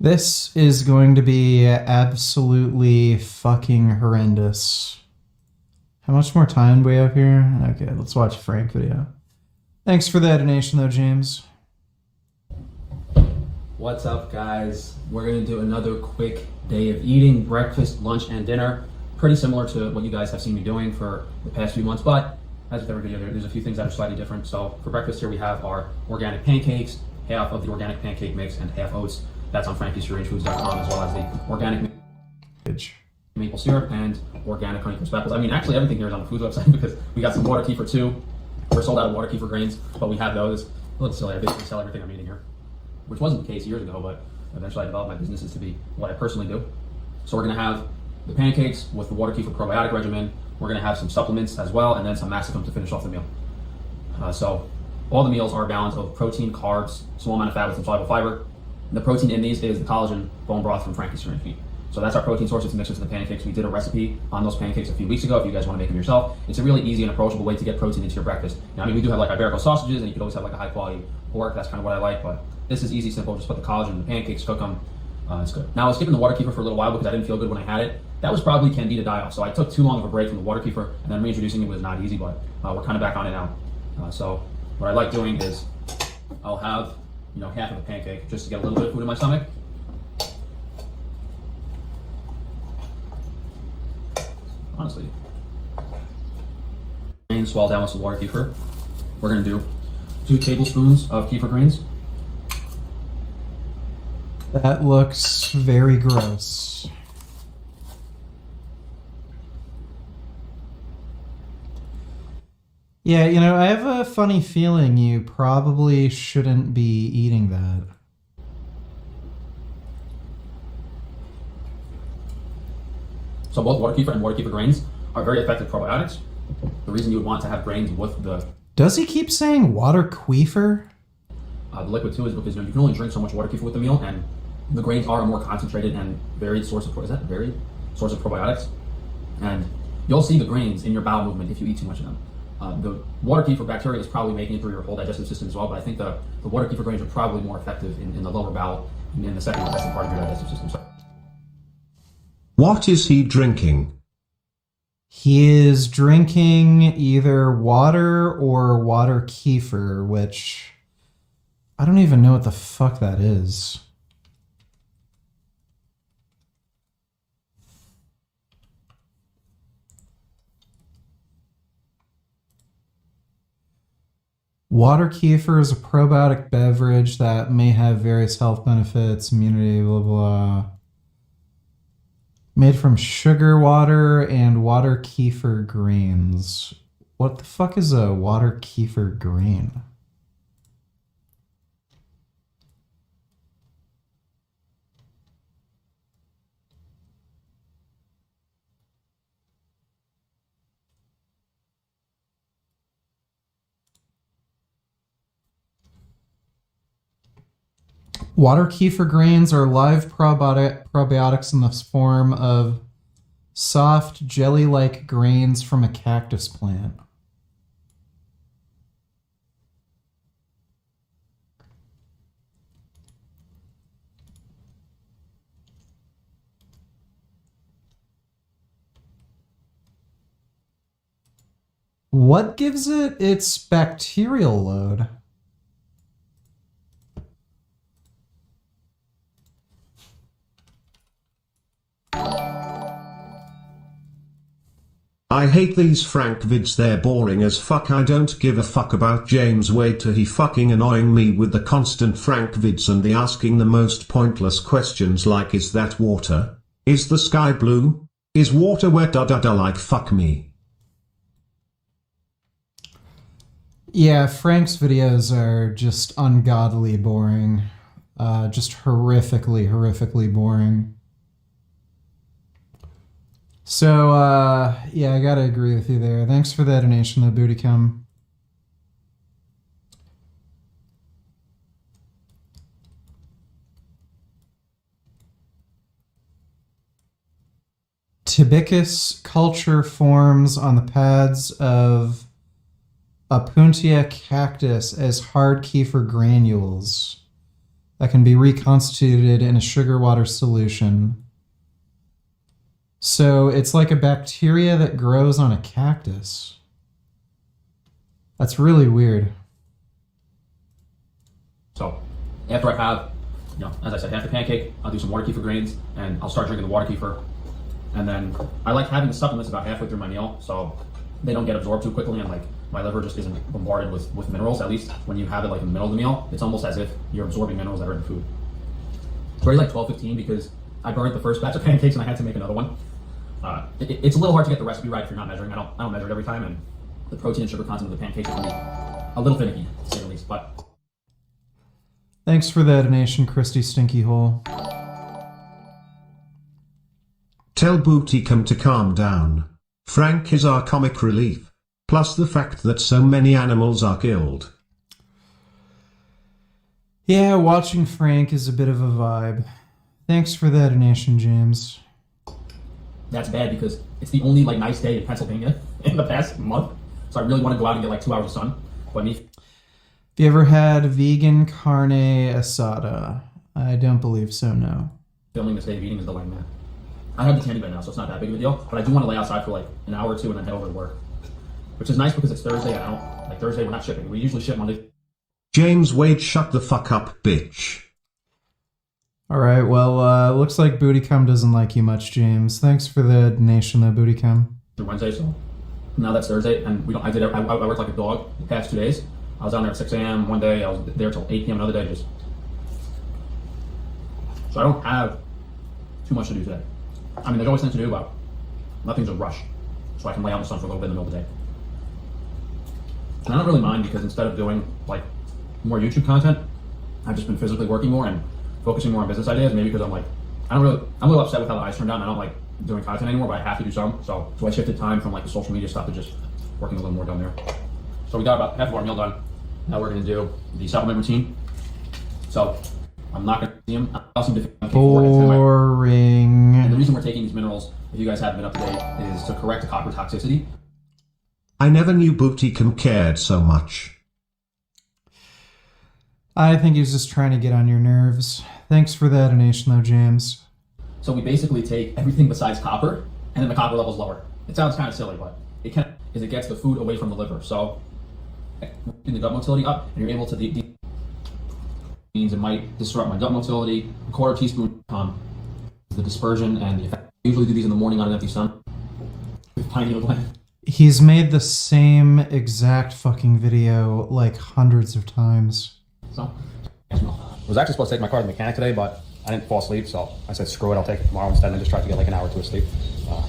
This is going to be absolutely fucking horrendous. How much more time do we have here? Okay, let's watch a Frank video. Thanks for the donation though, James. What's up, guys? We're gonna do another quick day of eating, breakfast, lunch, and dinner. Pretty similar to what you guys have seen me doing for the past few months, but as with every video, there's a few things that are slightly different. So for breakfast here, we have our organic pancakes, half of the organic pancake mix and half oats. That's on FrankieStrangeFoods.com, as well as the organic maple syrup and organic honey crisp apples. I mean, actually everything here is on the food website because we got some water kefir too. We're sold out of water kefir grains, but we have those. A little silly, I basically sell everything I'm eating here, which wasn't the case years ago, but eventually I developed my businesses to be what I personally do. So we're gonna have the pancakes with the water kefir probiotic regimen. We're gonna have some supplements as well, and then some Massicum to finish off the meal. So all the meals are a balance of protein, carbs, small amount of fat with some soluble fiber. The protein in these is the collagen bone broth from Frankie's Strange Feed. So that's our protein source. It's mixed into the pancakes. We did a recipe on those pancakes a few weeks ago if you guys want to make them yourself. It's a really easy and approachable way to get protein into your breakfast. Now, I mean, we do have like Iberico sausages, and you could always have like a high quality pork. That's kind of what I like, but this is easy, simple. Just put the collagen in the pancakes, cook them. It's good. Now, I was skipping the water kefir for a little while because I didn't feel good when I had it. That was probably Candida die-off. So I took too long of a break from the water kefir, and then reintroducing it was not easy, but we're kind of back on it now. So what I like doing is I'll have, half of a pancake just to get a little bit of food in my stomach. Honestly. And swallow down with some water kefir. We're gonna do 2 tablespoons of kefir grains. That looks very gross. Yeah, I have a funny feeling you probably shouldn't be eating that. So both water kefir and water kefir grains are very effective probiotics. The reason you would want to have grains with the Does he keep saying water queefer? liquid too is because you can only drink so much water kefir with the meal, and the grains are a more concentrated and varied source of probiotics. And you'll see the grains in your bowel movement if you eat too much of them. The water kefir bacteria is probably making it through your whole digestive system as well, but I think the water kefir grains are probably more effective in the lower bowel and in the second intestine part of your digestive system. So, what is he drinking? He is drinking either water or water kefir, which I don't even know what the fuck that is. Water kefir is a probiotic beverage that may have various health benefits, immunity, blah, blah. Made from sugar water and water kefir grains. What the fuck is a water kefir grain? Water kefir grains are live probiotics in the form of soft, jelly-like grains from a cactus plant. What gives it its bacterial load? I hate these Frank vids, they're boring as fuck. I don't give a fuck about James Wade to he fucking annoying me with the constant Frank vids and the asking the most pointless questions like is that water? Is the sky blue? Is water wet? Like fuck me. Yeah, Frank's videos are just ungodly boring. Just horrifically boring. So, yeah, I gotta agree with you there. Thanks for that donation, though, Bootycum. Tibicus culture forms on the pads of Opuntia cactus as hard kefir granules. that can be reconstituted in a sugar water solution. So it's like a bacteria that grows on a cactus. That's really weird. So after I have, as I said, half the pancake, I'll do some water kefir grains, and I'll start drinking the water kefir. And then I like having the supplements about halfway through my meal, so they don't get absorbed too quickly, and like my liver just isn't bombarded with minerals. At least when you have it like in the middle of the meal, it's almost as if you're absorbing minerals that are in the food. It's already like 12:15 because I burned the first batch of pancakes and I had to make another one. It's a little hard to get the recipe right if you're not measuring. I don't measure it every time, and the protein and sugar content of the pancakes can be a little finicky, to say the least. But Thanks for the donation, Christy Stinky Hole. Tell Bootycum to calm down. Frank is our comic relief. Plus the fact that so many animals are killed. Yeah, watching Frank is a bit of a vibe. Thanks for the donation, James. that's bad because it's the only like nice day in Pennsylvania in the past month. So I really want to go out and get like 2 hours of sun. But me, Have you ever had vegan carne asada? I don't believe so, no. filming this day of eating is delaying that. I have the tanning bed now, so it's not that big of a deal. But I do want to lay outside for like an hour or two and then head over to work. Which is nice because it's Thursday. I don't like Thursday. We're not shipping. We usually ship Monday. James Wade, shut the fuck up, bitch. Alright, well, looks like Bootycum doesn't like you much, James. Thanks for the donation, though, Bootycum. Through Wednesday, so now that's Thursday, and we don't. I worked like a dog the past 2 days. I was down there at 6 a.m. one day. I was there till 8 p.m. another day. Just so I don't have too much to do today. I mean, there's always things to do, but nothing's a rush. So I can lay out in the sun for a little bit in the middle of the day. And I don't really mind because instead of doing like more YouTube content, I've just been physically working more and focusing more on business ideas. Maybe because I'm a little upset with how the eyes turned out, and I don't like doing content anymore, but I have to do some. So I shifted time from like the social media stuff to just working a little more down there. So we got about half of our meal done. Now we're gonna do the supplement routine. So I'm not gonna see them. I'll see them Boring. And the reason we're taking these minerals, if you guys haven't been up to date, is to correct the copper toxicity. I never knew Bootycum cared so much. I think he's just trying to get on your nerves. Thanks for that donation, though, James. So we basically take everything besides copper, and then the copper level's lower. It sounds kind of silly, but it gets the food away from the liver. So in the gut motility up, and you're able to means it might disrupt my gut motility. A quarter teaspoon the dispersion and the effect. I usually do these in the morning on an empty sun with tiny little blend. He's made the same exact fucking video like hundreds of times. So I was actually supposed to take my car to the mechanic today, but I didn't fall asleep, so I said screw it, I'll take it tomorrow instead. And I just tried to get like an hour or two of sleep.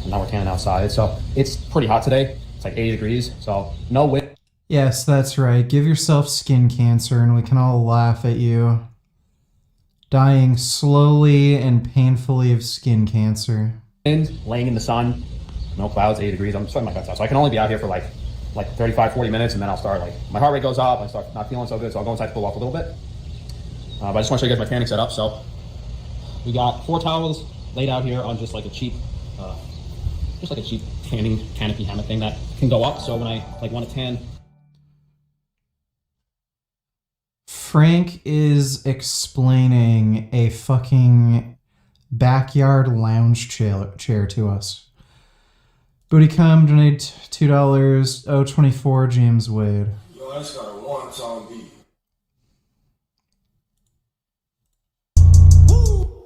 Now we're tanning outside, so it's pretty hot today. It's like 80 degrees, so no wind. Yes, that's right. Give yourself skin cancer and we can all laugh at you. Dying slowly and painfully of skin cancer. Laying in the sun, no clouds, 80 degrees. I'm sweating my guts out. So I can only be out here for like 35, 40 minutes, and then I'll start my heart rate goes up. I start not feeling so good, so I'll go inside to cool off a little bit. But I just want to show you guys my tanning setup. So we got 4 towels laid out here on just like a cheap tanning canopy hammock thing that can go up. So when I want to tan. Frank is explaining a fucking backyard lounge chair to us. Bootycum, donate $2. 024 James Wade. Yo, I just got a one-time beat.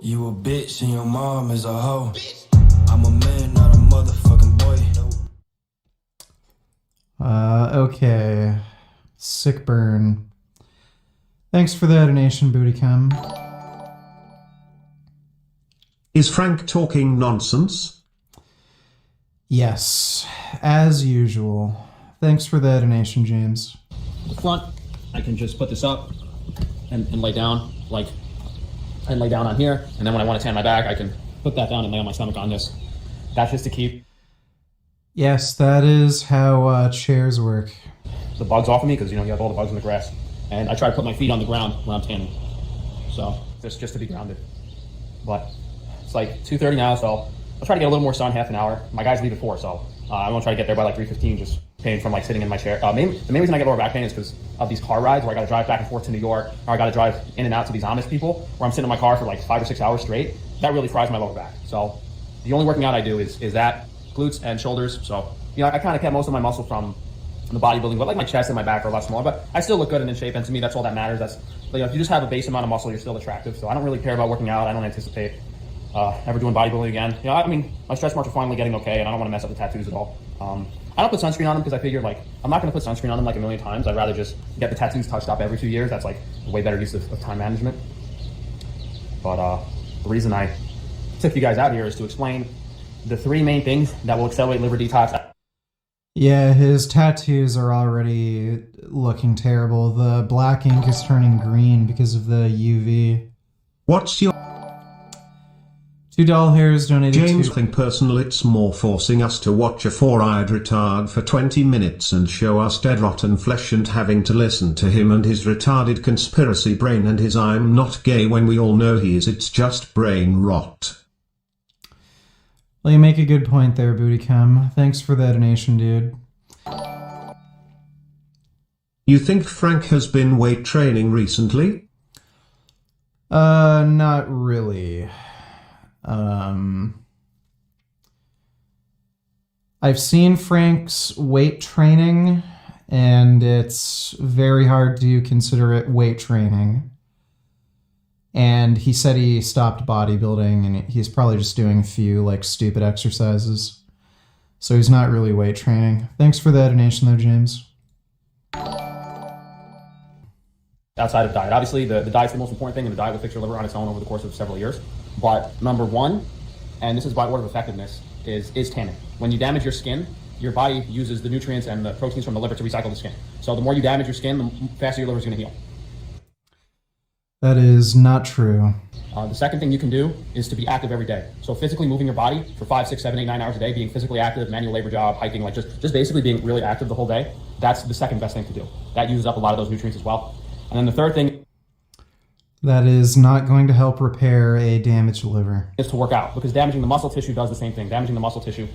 You a bitch and your mom is a hoe. I'm a man, not a motherfucking boy. Okay. Sick burn. Thanks for the donation, Bootycum. Is Frank talking nonsense? Yes, as usual. Thanks for the donation, James. The front, I can just put this up and lay down lay down on here, and then when I want to tan my back, I can put that down and lay on my stomach on this. That's just to keep Yes, that is how chairs work. the bugs off of me, because you have all the bugs in the grass. And I try to put my feet on the ground when I'm tanning. So just to be grounded. But it's like 2:30 now, so I'll try to get a little more sun, half an hour. My guys leave at 4, so I'm gonna try to get there by like 3:15, just pain from like sitting in my chair. The main reason I get lower back pain is because of these car rides where I got to drive back and forth to New York, or I got to drive in and out to these Amish people, where I'm sitting in my car for like 5 or 6 hours straight. That really fries my lower back. So the only working out I do is that, glutes and shoulders. So I kind of kept most of my muscle from the bodybuilding, but like my chest and my back are a lot smaller. But I still look good and in shape, and to me that's all that matters. That's if you just have a base amount of muscle, you're still attractive. So I don't really care about working out. I don't anticipate ever doing bodybuilding again. I mean, my stretch marks are finally getting okay, and I don't want to mess up the tattoos at all. I don't put sunscreen on them because I figure like I'm not going to put sunscreen on them like a million times. I'd rather just get the tattoos touched up every 2 years. That's like a way better use of time management. But the reason I took you guys out here is to explain the 3 main things that will accelerate liver detox. Yeah, his tattoos are already looking terrible. The black ink is turning green because of the UV. What's your $2 hairs donated James to... think personal it's more forcing us to watch a 4-eyed retard for 20 minutes and show us dead rotten flesh and having to listen to him and his retarded conspiracy brain and his I'm not gay when we all know he is. It's just brain rot. Well, you make a good point there, Bootycum. Thanks for the donation, dude. You think Frank has been weight training recently? Not really. I've seen Frank's weight training, and it's very hard to consider it weight training. And he said he stopped bodybuilding, and he's probably just doing a few, like, stupid exercises. So he's not really weight training. Thanks for the donation, though, James. Outside of diet. Obviously, the diet's the most important thing, and the diet will fix your liver on its own over the course of several years. But number 1, and this is by order of effectiveness, is tanning. When you damage your skin, your body uses the nutrients and the proteins from the liver to recycle the skin. So the more you damage your skin, the faster your liver is going to heal. That is not true. The second thing you can do is to be active every day. So physically moving your body for 5, 6, 7, 8, 9 hours a day, being physically active, manual labor job, hiking, like just basically being really active the whole day. That's the second best thing to do. That uses up a lot of those nutrients as well. And then the third thing that is not going to help repair a damaged liver. Is to work out, because damaging the muscle tissue does the same thing. Damaging the muscle tissue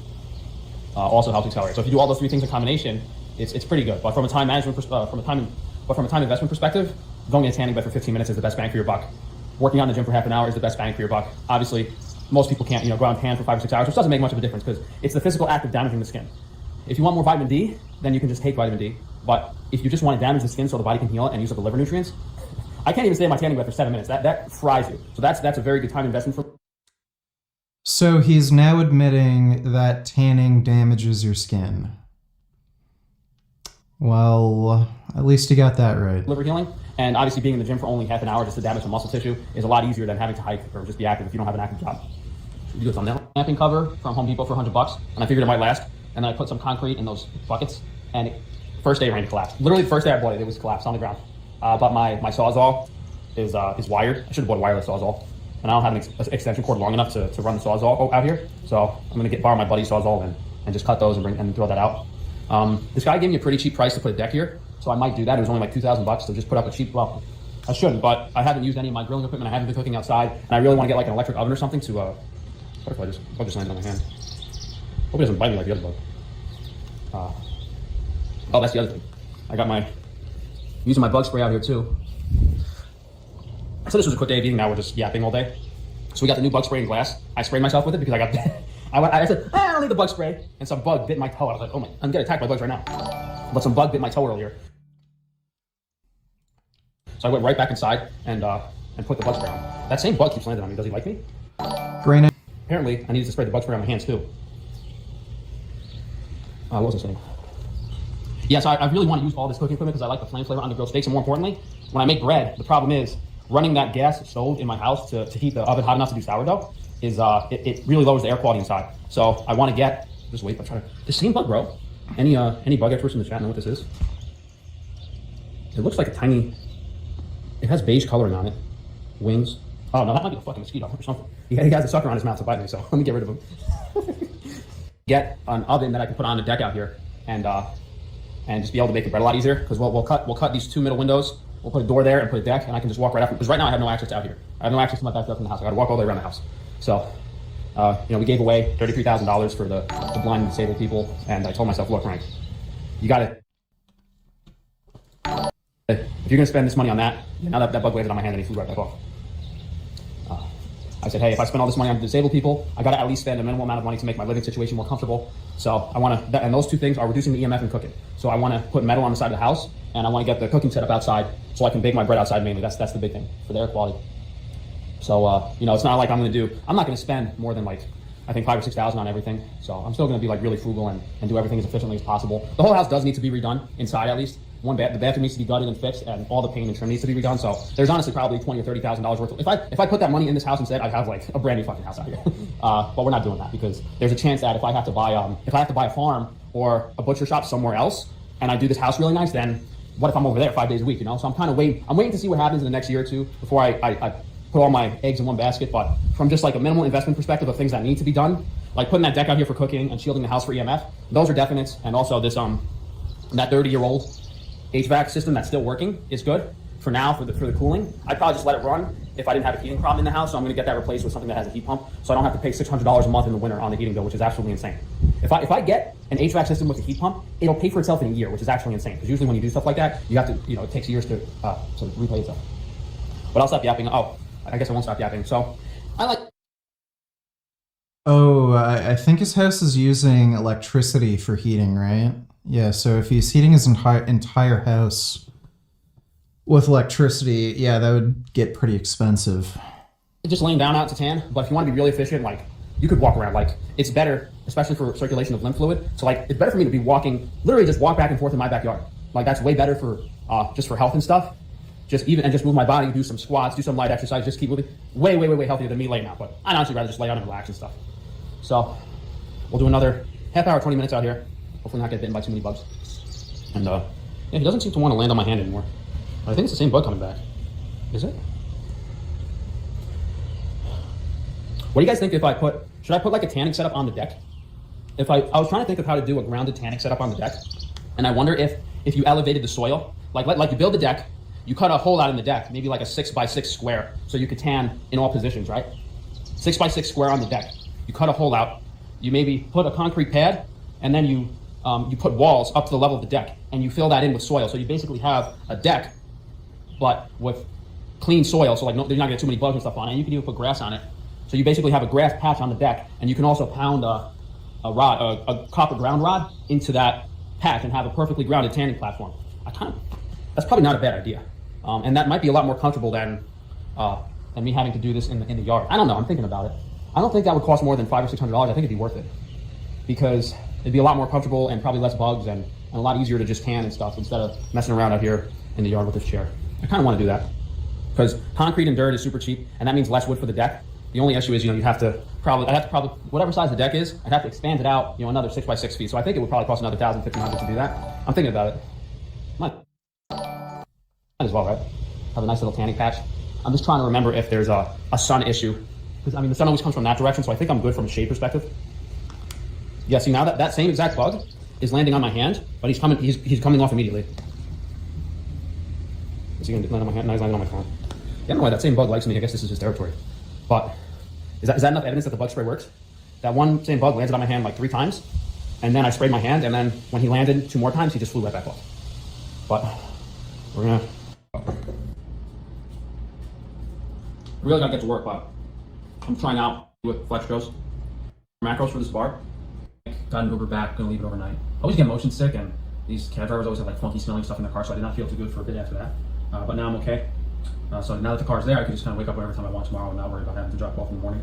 also helps accelerate. So if you do all those 3 things in combination, it's pretty good. But from a time management from a time investment perspective, going in a tanning bed for 15 minutes is the best bang for your buck. Working out in the gym for half an hour is the best bang for your buck. Obviously, most people can't go out and tan for 5 or 6 hours, which doesn't make much of a difference because it's the physical act of damaging the skin. If you want more vitamin D, then you can just take vitamin D. But if you just want to damage the skin so the body can heal it and use up the liver nutrients, I can't even stay in my tanning bed for 7 minutes. That fries you. So that's a very good time investment for. So he's now admitting that tanning damages your skin. Well, at least he got that right. Liver healing, and obviously being in the gym for only half an hour just to damage the muscle tissue is a lot easier than having to hike or just be active if you don't have an active job. You do a thumbnail. Camping cover from Home Depot for $100, and I figured it might last. And then I put some concrete in those buckets, and first day it rained, it collapsed. Literally the first day I bought it, it was collapsed on the ground. But my Sawzall is wired. I should have bought a wireless Sawzall, and I don't have an extension cord long enough to run the Sawzall out here. So I'm gonna borrow my buddy's Sawzall and just cut those and throw that out. This guy gave me a pretty cheap price to put a deck here, so I might do that. It was only like $2,000 to just put up a cheap. Well, I shouldn't, but I haven't used any of my grilling equipment. I haven't been cooking outside, and I really want to get like an electric oven or something to. What if bug just landed on my hand? Hope it doesn't bite me like the other bug. Oh, that's the other thing. I got using my bug spray out here too. So this was a quick day of eating. Now we're just yapping all day. So we got the new bug spray in glass. I sprayed myself with it because I got. I said, I don't need the bug spray, and some bug bit my toe. I was like, oh my, I'm getting attacked by bugs right now. But some bug bit my toe earlier. So I went right back inside and put the bug spray on. That same bug keeps landing on me. Does he like me? Great. Apparently, I needed to spray the bug spray on my hands too. What was I saying? Yeah, so I really want to use all this cooking equipment because I like the flame flavor on the grilled steaks. And more importantly, when I make bread, the problem is running that gas stove in my house to heat the oven hot enough to do sourdough is it really lowers the air quality inside. So I want to get, just wait, I'm trying to, the same bug, bro. Any bug experts in the chat know what this is? It looks like a tiny, it has beige coloring on it. Wings. Oh no, that might be a fucking mosquito or something. He has a sucker on his mouth to bite me, so let me get rid of him. Get an oven that I can put on the deck out here and just be able to make the bread a lot easier because we'll cut these 2 middle windows. We'll put a door there and put a deck, and I can just walk right after. Because right now I have no access out here. I have no access to my backyard from the house. I got to walk all the way around the house. So, we gave away $33,000 for the blind and disabled people, and I told myself, look, Frank, you got to, if you're going to spend this money on that, now that bug landed on my hand and he flew right back off. I said, hey, if I spend all this money on disabled people, I got to at least spend a minimal amount of money to make my living situation more comfortable. So I want to, and those two things are reducing the EMF and cooking. So I want to put metal on the side of the house, and I want to get the cooking setup outside so I can bake my bread outside mainly. That's the big thing for the air quality. So, you know, it's not like I'm not going to spend more than like, I think 5,000 or 6,000 on everything. So I'm still going to be like really frugal and do everything as efficiently as possible. The whole house does need to be redone inside at least. The bathroom needs to be gutted and fixed, and all the paint and trim needs to be redone. So there's honestly probably $20,000 or $30,000 worth. If I put that money in this house instead, I'd have like a brand new fucking house out here. But we're not doing that because there's a chance that if I have to buy a farm or a butcher shop somewhere else, and I do this house really nice, then what if I'm over there 5 days a week? You know, so I'm kind of waiting. I'm waiting to see what happens in the next year or two before I put all my eggs in one basket. But from just like a minimal investment perspective of things that need to be done, like putting that deck out here for cooking and shielding the house for EMF, those are definites. And also this that 30-year-old HVAC system that's still working is good for now for the cooling. I'd probably just let it run if I didn't have a heating problem in the house. So I'm going to get that replaced with something that has a heat pump, so I don't have to pay $600 a month in the winter on the heating bill, which is absolutely insane. If I get an HVAC system with a heat pump, it'll pay for itself in a year, which is actually insane. Because usually when you do stuff like that, you have to, you know, it takes years to repay itself. But I'll stop yapping. Oh, I guess I won't stop yapping. So I like. Oh, I think his house is using electricity for heating, right? Yeah, so if he's heating his entire house with electricity, yeah, that would get pretty expensive. Just laying down out to tan, but if you want to be really efficient, like, you could walk around. Like, it's better, especially for circulation of lymph fluid. So, like, it's better for me to be walking, literally just walk back and forth in my backyard. Like, that's way better for, just for health and stuff. Just move my body, do some squats, do some light exercise, just keep moving. Way healthier than me laying out. But I'd honestly rather just lay out and relax and stuff. So, we'll do another half hour, 20 minutes out here. Hopefully not get bitten by too many bugs. And yeah, he doesn't seem to want to land on my hand anymore. But I think it's the same bug coming back. Is it? What do you guys think if should I put like a tanning setup on the deck? I was trying to think of how to do a grounded tanning setup on the deck. And I wonder if you elevated the soil, like you build the deck, you cut a hole out in the deck, maybe like a 6x6 square, so you could tan in all positions, right? 6x6 square on the deck. You cut a hole out, you maybe put a concrete pad, and then you put walls up to the level of the deck, and you fill that in with soil. So you basically have a deck, but with clean soil, so like there's not gonna get too many bugs and stuff on it. And you can even put grass on it. So you basically have a grass patch on the deck, and you can also pound a copper ground rod into that patch and have a perfectly grounded tanning platform. That's probably not a bad idea, and that might be a lot more comfortable than me having to do this in the yard. I don't know. I'm thinking about it. I don't think that would cost more than $500 or $600. I think it'd be worth it because it'd be a lot more comfortable and probably less bugs and a lot easier to just tan and stuff instead of messing around out here in the yard with this chair. I kind of want to do that because concrete and dirt is super cheap, and that means less wood for the deck. The only issue is, I'd have to probably, whatever size the deck is, I'd have to expand it out, another 6x6 feet. So I think it would probably cost another $1,000, $1,500 to do that. I'm thinking about it. Might as well, right? Have a nice little tanning patch. I'm just trying to remember if there's a sun issue. Because, the sun always comes from that direction, so I think I'm good from a shade perspective. Yeah, see, now that same exact bug is landing on my hand, but he's coming off immediately. Is he going to land on my hand? No, he's landing on my phone. Yeah, I don't know why that same bug likes me. I guess this is his territory. But is that enough evidence that the bug spray works? That one same bug landed on my hand like 3 times, and then I sprayed my hand, and then when he landed 2 more times, he just flew right back off. But we're gonna really gotta get to work, but I'm trying out with FlexDose macros for this bar. Got an Uber back, gonna leave it overnight. I always get motion sick, and these cab drivers always have like funky smelling stuff in their car, so I did not feel too good for a bit after that. But now I'm okay. So now that the car's there, I can just kind of wake up whatever time I want tomorrow and not worry about having to drop off in the morning.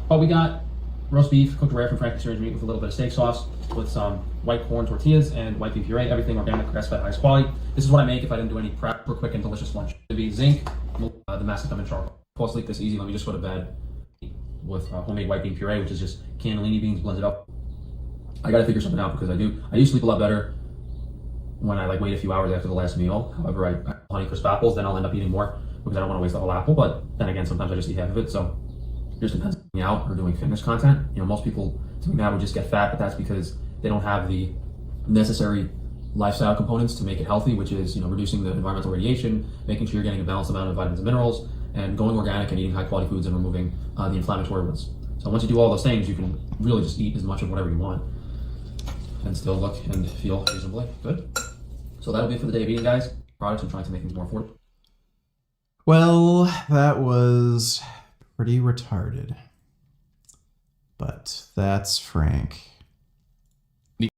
But we got roast beef, cooked rare from Frank's Series meat with a little bit of steak sauce, with some white corn tortillas and white beef puree, everything organic, grass-fed, highest quality. This is what I make if I didn't do any prep for quick and delicious lunch. It'd be zinc, the massive and charcoal. Fall asleep this easy, let me just go to bed with homemade white bean puree, which is just cannellini beans blended up. I gotta figure something out because I do sleep a lot better when I wait a few hours after the last meal. However, I Honeycrisp apples, then I'll end up eating more because I don't want to waste the whole apple. But then again, sometimes I just eat half of it. So it just depends on eating out or doing fitness content. Most people doing that would just get fat, but that's because they don't have the necessary lifestyle components to make it healthy, which is reducing the environmental radiation, making sure you're getting a balanced amount of vitamins and minerals, and going organic and eating high quality foods and removing the inflammatory ones. So once you do all those things, you can really just eat as much of whatever you want. and still look and feel reasonably good. So that'll be it for the day of eating, guys. Products, I'm trying to make things more affordable. Well, that was pretty retarded. But that's Frank.